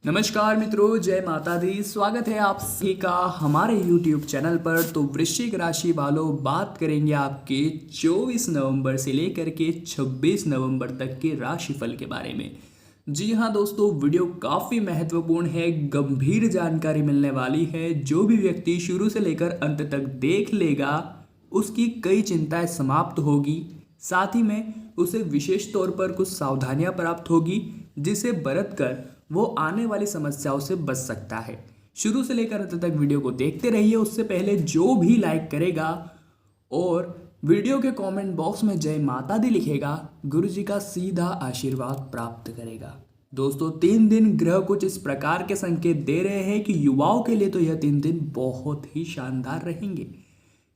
नमस्कार मित्रों, जय माता दी। स्वागत है आप सभी का हमारे YouTube चैनल पर। तो वृश्चिक राशि वालों, बात करेंगे आपके 24 नवंबर से लेकर के 26 नवंबर तक के राशिफल के बारे में। जी हाँ दोस्तों, वीडियो काफ़ी महत्वपूर्ण है, गंभीर जानकारी मिलने वाली है। जो भी व्यक्ति शुरू से लेकर अंत तक देख लेगा उसकी कई चिंताएं समाप्त होगी, साथ ही में उसे विशेष तौर पर कुछ सावधानियां प्राप्त होगी जिसे बरत कर वो आने वाली समस्याओं से बच सकता है। शुरू से लेकर अंत तक वीडियो को देखते रहिए। उससे पहले जो भी लाइक करेगा और वीडियो के कमेंट बॉक्स में जय माता दी लिखेगा, गुरु जी का सीधा आशीर्वाद प्राप्त करेगा। दोस्तों, 3 दिन ग्रह कुछ इस प्रकार के संकेत दे रहे हैं कि युवाओं के लिए तो यह 3 दिन बहुत ही शानदार रहेंगे।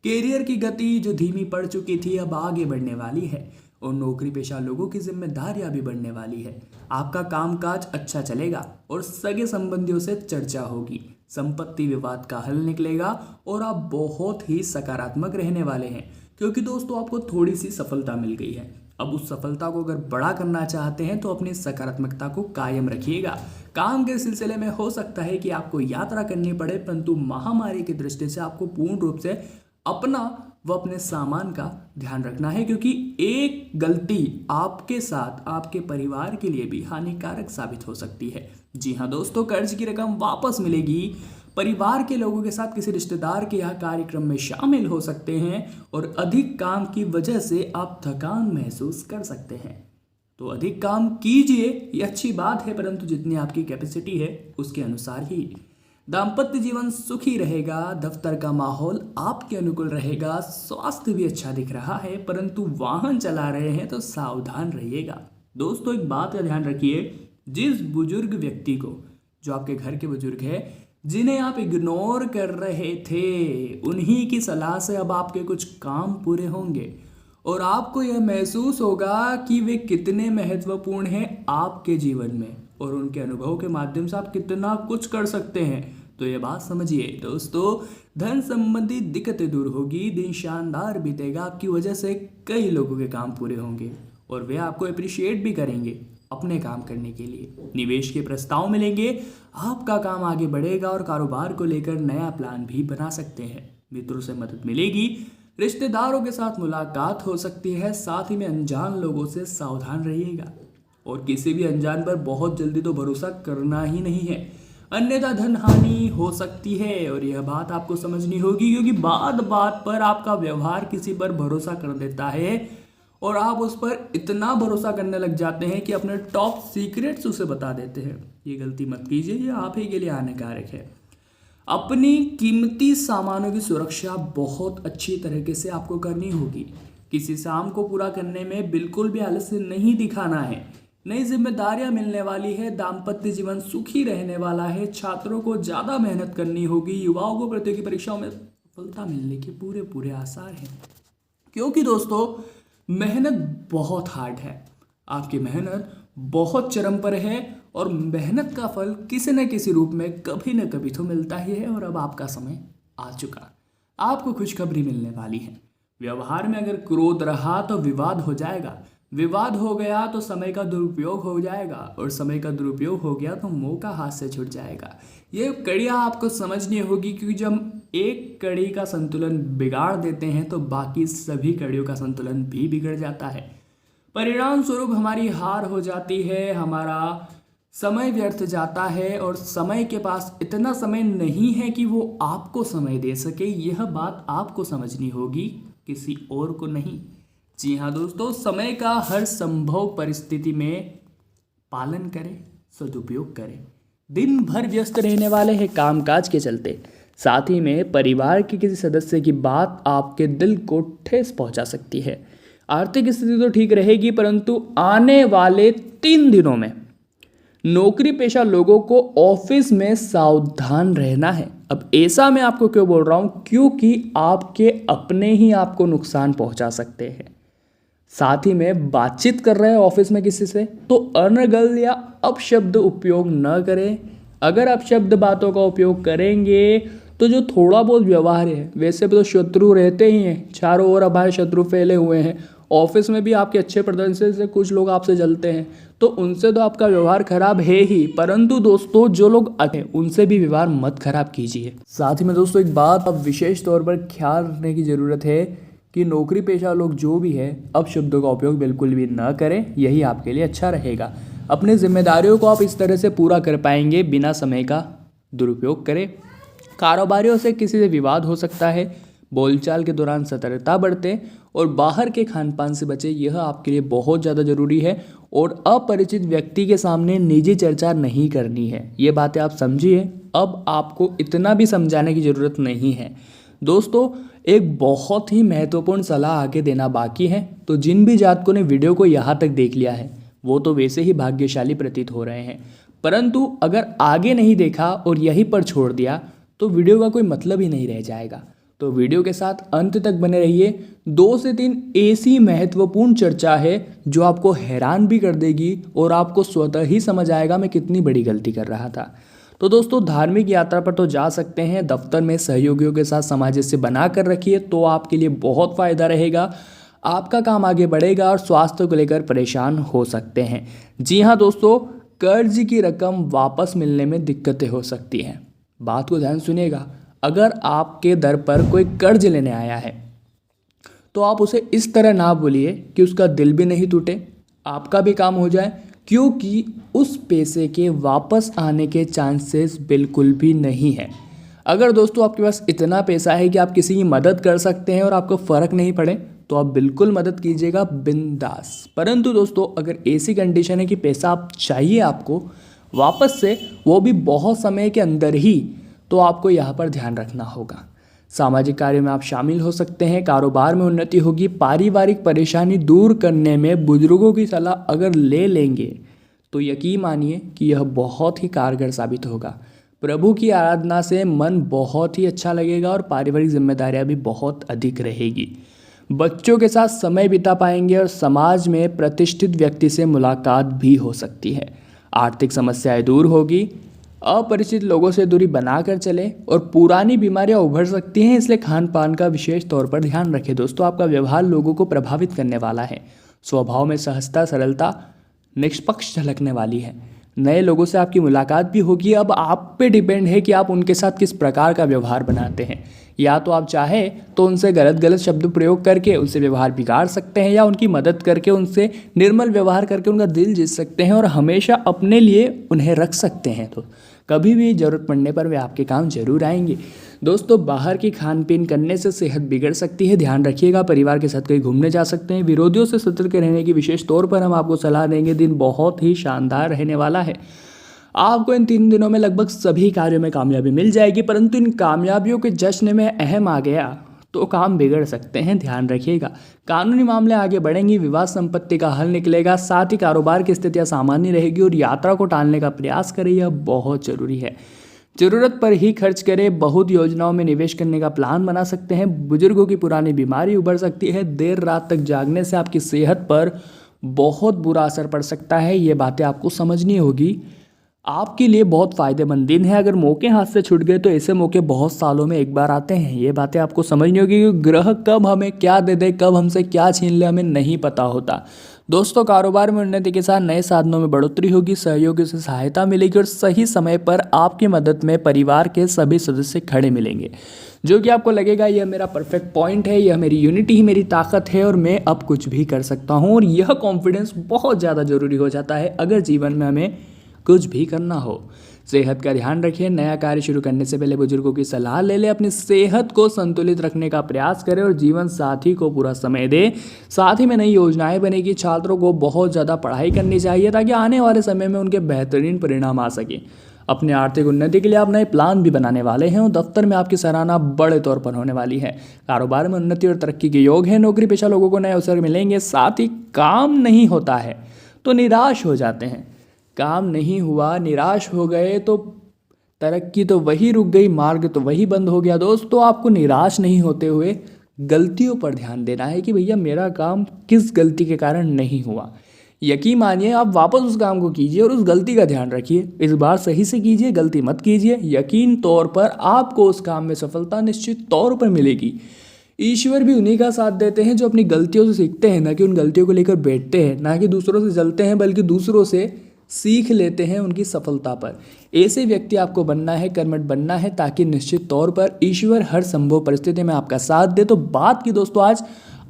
कैरियर की गति जो धीमी पड़ चुकी थी अब आगे बढ़ने वाली है और नौकरी पेशा लोगों की जिम्मेदारियां भी बढ़ने वाली है। आपका कामकाज अच्छा चलेगा और सगे संबंधियों से चर्चा होगी। संपत्ति विवाद का हल निकलेगा और आप बहुत ही सकारात्मक रहने वाले हैं, क्योंकि दोस्तों आपको थोड़ी सी सफलता मिल गई है। अब उस सफलता को अगर बड़ा करना चाहते हैं तो अपनी सकारात्मकता को कायम रखिएगा। काम के सिलसिले में हो सकता है कि आपको यात्रा करनी पड़े, परंतु महामारी की दृष्टि से आपको पूर्ण रूप से अपना व अपने सामान का ध्यान रखना है, क्योंकि एक गलती आपके साथ आपके परिवार के लिए भी हानिकारक साबित हो सकती है। जी हाँ दोस्तों, कर्ज की रकम वापस मिलेगी। परिवार के लोगों के साथ किसी रिश्तेदार के यहाँ कार्यक्रम में शामिल हो सकते हैं और अधिक काम की वजह से आप थकान महसूस कर सकते हैं। तो अधिक काम कीजिए, ये अच्छी बात है, परंतु जितनी आपकी कैपेसिटी है उसके अनुसार ही। दाम्पत्य जीवन सुखी रहेगा। दफ्तर का माहौल आपके अनुकूल रहेगा। स्वास्थ्य भी अच्छा दिख रहा है, परंतु वाहन चला रहे हैं तो सावधान रहिएगा। दोस्तों, एक बात का ध्यान रखिए, जिस बुजुर्ग व्यक्ति को, जो आपके घर के बुजुर्ग हैं, जिन्हें आप इग्नोर कर रहे थे, उन्हीं की सलाह से अब आपके कुछ काम पूरे होंगे और आपको यह महसूस होगा कि वे कितने महत्वपूर्ण हैं आपके जीवन में और उनके अनुभव के माध्यम से आप कितना कुछ कर सकते हैं। तो ये बात समझिए दोस्तों, धन संबंधी दिक्कतें दूर होगी। दिन शानदार बीतेगा। आपकी वजह से कई लोगों के काम पूरे होंगे और वे आपको अप्रिशिएट भी करेंगे अपने काम करने के लिए। निवेश के प्रस्ताव मिलेंगे। आपका काम आगे बढ़ेगा और कारोबार को लेकर नया प्लान भी बना सकते हैं। मित्रों से मदद मिलेगी। रिश्तेदारों के साथ मुलाकात हो सकती है। साथ ही में अनजान लोगों से सावधान रहिएगा और किसी भी अनजान पर बहुत जल्दी तो भरोसा करना ही नहीं है, अन्यथा धन हानि हो सकती है। और यह बात आपको समझनी होगी, क्योंकि बात बात पर आपका व्यवहार किसी पर भरोसा कर देता है और आप उस पर इतना भरोसा करने लग जाते हैं कि अपने टॉप सीक्रेट्स उसे बता देते हैं। ये गलती मत कीजिए, ये आप ही के लिए हानिकारक है। अपनी कीमती सामानों की सुरक्षा बहुत अच्छी तरीके से आपको करनी होगी। किसी काम को पूरा करने में बिल्कुल भी आलस्य नहीं दिखाना है। नई जिम्मेदारियां मिलने वाली है। दाम्पत्य जीवन सुखी रहने वाला है। छात्रों को ज़्यादा मेहनत करनी होगी। युवाओं को प्रतियोगी परीक्षाओं में सफलता मिलने के पूरे आसार हैं, क्योंकि दोस्तों मेहनत बहुत हार्ड है। आपकी मेहनत बहुत चरम पर है और मेहनत का फल किसी न किसी रूप में कभी न कभी तो मिलता ही है। और अब आपका समय आ चुका, आपको खुशखबरी मिलने वाली है। व्यवहार में अगर क्रोध रहा तो विवाद हो जाएगा। विवाद हो गया तो समय का दुरुपयोग हो जाएगा और समय का दुरुपयोग हो गया तो मौका हाथ से छूट जाएगा। ये कड़ियाँ आपको समझनी होगी, क्योंकि जब एक कड़ी का संतुलन बिगाड़ देते हैं तो बाकी सभी कड़ियों का संतुलन भी बिगड़ जाता है। परिणाम स्वरूप हमारी हार हो जाती है, हमारा समय व्यर्थ जाता है और समय के पास इतना समय नहीं है कि वो आपको समय दे सके। यह बात आपको समझनी होगी, किसी और को नहीं। जी हाँ दोस्तों, समय का हर संभव परिस्थिति में पालन करें, सदुपयोग करें। दिन भर व्यस्त रहने वाले हैं कामकाज के चलते। साथ ही में परिवार के किसी सदस्य की बात आपके दिल को ठेस पहुंचा सकती है। आर्थिक स्थिति तो ठीक रहेगी, परंतु आने वाले 3 दिनों में नौकरी पेशा लोगों को ऑफिस में सावधान रहना है। अब ऐसा मैं आपको क्यों बोल रहा हूँ, क्योंकि आपके अपने ही आपको नुकसान पहुंचा सकते हैं। साथ ही में बातचीत कर रहे हैं ऑफिस में किसी से तो अनर्गल या अपशब्द उपयोग न करें। अगर अपशब्द बातों का उपयोग करेंगे तो जो थोड़ा बहुत व्यवहार है, वैसे भी तो शत्रु रहते ही हैं, चारों ओर हमारे शत्रु फैले हुए हैं ऑफिस में भी आपके अच्छे प्रदर्शन से कुछ लोग आपसे जलते हैं, तो उनसे तो आपका व्यवहार खराब है ही, परंतु दोस्तों जो लोग अच्छे उनसे भी व्यवहार मत खराब कीजिए। साथ ही में दोस्तों एक बात अब विशेष तौर पर ख्याल रखने की ज़रूरत है कि नौकरी पेशा लोग जो भी है अब शब्दों का उपयोग बिल्कुल भी ना करें, यही आपके लिए अच्छा रहेगा। अपनी जिम्मेदारियों को आप इस तरह से पूरा कर पाएंगे बिना समय का दुरुपयोग करें। कारोबारियों से किसी से विवाद हो सकता है, बोलचाल के दौरान सतर्कता बरतें और बाहर के खान पान से बचें, यह आपके लिए बहुत ज़्यादा ज़रूरी है। और अपरिचित व्यक्ति के सामने निजी चर्चा नहीं करनी है, ये बातें आप समझिए। अब आपको इतना भी समझाने की ज़रूरत नहीं है। दोस्तों एक बहुत ही महत्वपूर्ण सलाह आगे देना बाकी है, तो जिन भी जातकों ने वीडियो को यहाँ तक देख लिया है वो तो वैसे ही भाग्यशाली प्रतीत हो रहे हैं, परंतु अगर आगे नहीं देखा और यहीं पर छोड़ दिया तो वीडियो का कोई मतलब ही नहीं रह जाएगा। तो वीडियो के साथ अंत तक बने रहिए। 2 से 3 ऐसी महत्वपूर्ण चर्चा है जो आपको हैरान भी कर देगी और आपको स्वतः ही समझ आएगा मैं कितनी बड़ी गलती कर रहा था। तो दोस्तों धार्मिक यात्रा पर तो जा सकते हैं, दफ्तर में सहयोगियों के साथ सामंजस्य बना कर रखिए तो आपके लिए बहुत फ़ायदा रहेगा। आपका काम आगे बढ़ेगा और स्वास्थ्य को लेकर परेशान हो सकते हैं। जी हाँ दोस्तों, कर्ज की रकम वापस मिलने में दिक्कतें हो सकती हैं। बात को ध्यान सुनिएगा, अगर आपके दर पर कोई कर्ज लेने आया है तो आप उसे इस तरह ना बोलिए कि उसका दिल भी नहीं टूटे, आपका भी काम हो जाए, क्योंकि उस पैसे के वापस आने के चांसेस बिल्कुल भी नहीं है। अगर दोस्तों आपके पास इतना पैसा है कि आप किसी की मदद कर सकते हैं और आपको फ़र्क नहीं पड़े तो आप बिल्कुल मदद कीजिएगा बिंदास। परंतु दोस्तों अगर ऐसी कंडीशन है कि पैसा आप चाहिए आपको वापस से, वो भी बहुत समय के अंदर ही, तो आपको यहाँ पर ध्यान रखना होगा। सामाजिक कार्य में आप शामिल हो सकते हैं, कारोबार में उन्नति होगी, पारिवारिक परेशानी दूर करने में बुजुर्गों की सलाह अगर ले लेंगे तो यकीन मानिए कि यह बहुत ही कारगर साबित होगा। प्रभु की आराधना से मन बहुत ही अच्छा लगेगा और पारिवारिक जिम्मेदारियां भी बहुत अधिक रहेगी। बच्चों के साथ समय बिता पाएंगे और समाज में प्रतिष्ठित व्यक्ति से मुलाकात भी हो सकती है। आर्थिक समस्याएं दूर होगी, अपरिचित लोगों से दूरी बनाकर चलें और पुरानी बीमारियां उभर सकती हैं, इसलिए खान पान का विशेष तौर पर ध्यान रखें। दोस्तों आपका व्यवहार लोगों को प्रभावित करने वाला है, स्वभाव में सहजता सरलता निष्पक्ष झलकने वाली है। नए लोगों से आपकी मुलाकात भी होगी। अब आप पे डिपेंड है कि आप उनके साथ किस प्रकार का व्यवहार बनाते हैं। या तो आप चाहें तो उनसे गलत शब्द प्रयोग करके उनसे व्यवहार बिगाड़ सकते हैं, या उनकी मदद करके उनसे निर्मल व्यवहार करके उनका दिल जीत सकते हैं और हमेशा अपने लिए उन्हें रख सकते हैं। तो कभी भी ज़रूरत पड़ने पर वे आपके काम जरूर आएंगे। दोस्तों बाहर की खान पीन करने से सेहत बिगड़ सकती है, ध्यान रखिएगा। परिवार के साथ कहीं घूमने जा सकते हैं। विरोधियों से सतर्क रहने की विशेष तौर पर हम आपको सलाह देंगे। दिन बहुत ही शानदार रहने वाला है। आपको इन 3 दिनों में लगभग सभी कार्यों में कामयाबी मिल जाएगी, परंतु इन कामयाबियों के जश्न में अहम आ गया तो काम बिगड़ सकते हैं, ध्यान रखिएगा। कानूनी मामले आगे बढ़ेंगे, विवाद संपत्ति का हल निकलेगा, साथ ही कारोबार की स्थितियां सामान्य रहेगी और यात्रा को टालने का प्रयास करें, यह बहुत जरूरी है। जरूरत पर ही खर्च करें। बहुत योजनाओं में निवेश करने का प्लान बना सकते हैं। बुजुर्गों की पुरानी बीमारी उभर सकती है। देर रात तक जागने से आपकी सेहत पर बहुत बुरा असर पड़ सकता है, ये बातें आपको समझनी होगी। आपके लिए बहुत फ़ायदेमंद दिन है। अगर मौके हाथ से छूट गए तो ऐसे मौके बहुत सालों में एक बार आते हैं, ये बातें आपको समझनी होगी कि ग्रह कब हमें क्या दे दे, कब हमसे क्या छीन ले, हमें नहीं पता होता। दोस्तों कारोबार में उन्नति के साथ नए साधनों में बढ़ोतरी होगी, सहयोगियों से सहायता मिलेगी और सही समय पर आपकी मदद में परिवार के सभी सदस्य खड़े मिलेंगे, जो कि आपको लगेगा यह मेरा परफेक्ट पॉइंट है, यह मेरी यूनिटी ही मेरी ताकत है और मैं अब कुछ भी कर सकता हूँ। और यह कॉन्फिडेंस बहुत ज़्यादा जरूरी हो जाता है अगर जीवन में हमें कुछ भी करना हो। सेहत का ध्यान रखें। नया कार्य शुरू करने से पहले बुजुर्गों की सलाह ले लें। अपनी सेहत को संतुलित रखने का प्रयास करें और जीवन साथी को पूरा समय दें। साथ ही में नई योजनाएं बनेगी। छात्रों को बहुत ज़्यादा पढ़ाई करनी चाहिए ताकि आने वाले समय में उनके बेहतरीन परिणाम आ सके। अपने आर्थिक उन्नति के लिए आप नए प्लान भी बनाने वाले हैं और दफ्तर में आपकी सराहना बड़े तौर पर होने वाली है। कारोबार में उन्नति और तरक्की के योग है। नौकरी पेशा लोगों को नए अवसर मिलेंगे। साथ ही काम नहीं होता है तो निराश हो जाते हैं। काम नहीं हुआ, निराश हो गए तो तरक्की तो वही रुक गई, मार्ग तो वही बंद हो गया। दोस्तों आपको निराश नहीं होते हुए गलतियों पर ध्यान देना है कि भैया मेरा काम किस गलती के कारण नहीं हुआ। यकीन मानिए आप वापस उस काम को कीजिए और उस गलती का ध्यान रखिए। इस बार सही से कीजिए, गलती मत कीजिए। यकीन तौर पर आपको उस काम में सफलता निश्चित तौर पर मिलेगी। ईश्वर भी उन्हीं का साथ देते हैं जो अपनी गलतियों से सीखते हैं, ना कि उन गलतियों को लेकर बैठते हैं, ना कि दूसरों से जलते हैं बल्कि दूसरों से सीख लेते हैं उनकी सफलता पर। ऐसे व्यक्ति आपको बनना है, कर्मठ बनना है, ताकि निश्चित तौर पर ईश्वर हर संभव परिस्थिति में आपका साथ दे। तो बात की दोस्तों आज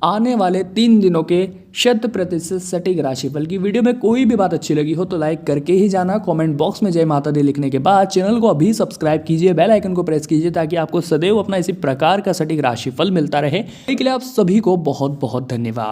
आने वाले 3 दिनों के 100% सटीक राशिफल की। वीडियो में कोई भी बात अच्छी लगी हो तो लाइक करके ही जाना। कमेंट बॉक्स में जय माता दी लिखने के बाद चैनल को अभी सब्सक्राइब कीजिए, बेल आइकन को प्रेस कीजिए, ताकि आपको सदैव अपना इसी प्रकार का सटीक राशिफल मिलता रहे। इसके लिए आप सभी को बहुत बहुत धन्यवाद।